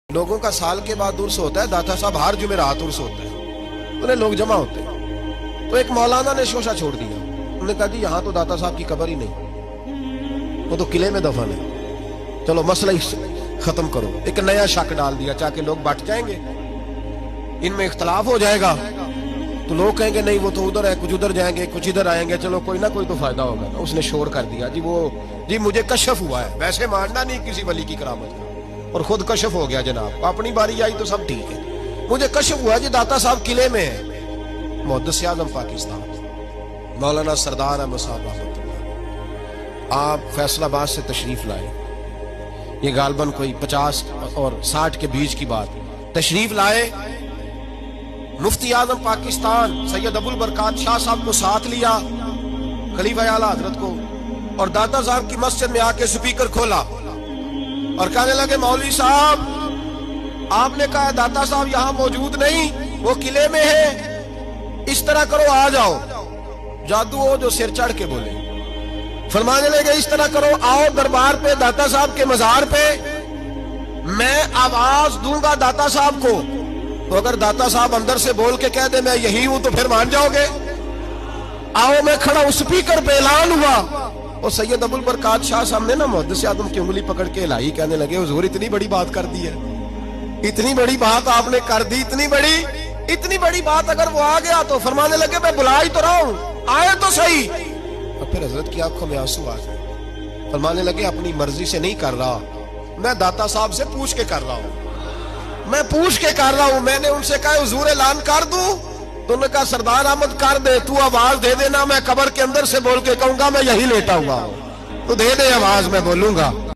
لوگوں کا سال کے بعد عرس ہوتا ہے، داتا صاحب ہر جمعرات عرس ہوتا ہے، انہیں لوگ جمع ہوتے ہیں۔ تو ایک مولانا نے شوشہ چھوڑ دیا، انہوں نے کہا جی یہاں تو داتا صاحب کی قبر ہی نہیں، وہ تو قلعے میں دفن ہے، چلو مسئلہ ختم کرو۔ ایک نیا شک ڈال دیا تاکہ لوگ بٹ جائیں گے، ان میں اختلاف ہو جائے گا تو لوگ کہیں گے نہیں وہ تو ادھر ہے، کچھ ادھر جائیں گے، کچھ ادھر آئیں گے، چلو کوئی نہ کوئی تو فائدہ ہوگا نا۔ اس نے شور کر دیا جی مجھے کشف ہوا ہے، ویسے ماننا نہیں کسی ولی کی کرامت کا، اور خود کشف ہو گیا جناب، اپنی باری آئی تو سب ٹھیک ہے، مجھے کشف ہوا جی داتا صاحب قلعے میں ہے، محدث اعظم پاکستان مولانا سردار احمد صاحب رحمۃ اللہ، آپ فیصل آباد سے تشریف لائے، یہ غالباً کوئی 50 اور 60 کے بیچ کی بات، تشریف لائے، مفتی اعظم پاکستان سید ابو البرکات شاہ صاحب کو ساتھ لیا، خلیفہ اعلیٰ حضرت کو، اور داتا صاحب کی مسجد میں آ کے سپیکر کھولا اور کہنے لگے مولوی صاحب آپ نے کہا داتا صاحب یہاں موجود نہیں، وہ قلعے میں ہے، اس طرح کرو آ جاؤ، جادو ہو جو سر چڑھ کے بولے، فرمانے لگے اس طرح کرو آؤ دربار پہ داتا صاحب کے مزار پہ، میں آواز دوں گا داتا صاحب کو، تو اگر داتا صاحب اندر سے بول کے کہہ دے میں یہی ہوں تو پھر مان جاؤ گے؟ آؤ میں کھڑا ہوں، سپیکر پہ اعلان ہوا، اور سید ابو البرکات شاہ صاحب نے نا محدث اعظم کی انگلی پکڑ کے ہلائی، کہنے لگے حضور اتنی بڑی بات کر دی ہے، اتنی بڑی بات آپ نے کر دی، اتنی بڑی بات اگر وہ آ گیا تو فرمانے لگے میں بلا ہی تو رہا ہوں، آئے تو صحیح۔ اور پھر حضرت کی آنکھوں میں آنسو آ گئے، فرمانے لگے اپنی مرضی سے نہیں کر رہا، میں داتا صاحب سے پوچھ کے کر رہا ہوں، میں نے ان سے کہا حضور اعلان کر دوں، تو انہوں نے کہا سردار احمد کر دے، تو آواز دے دینا، میں قبر کے اندر سے بول کے کہوں گا میں یہی لیٹا ہوا ہوں، تو دے دے آواز میں بولوں گا۔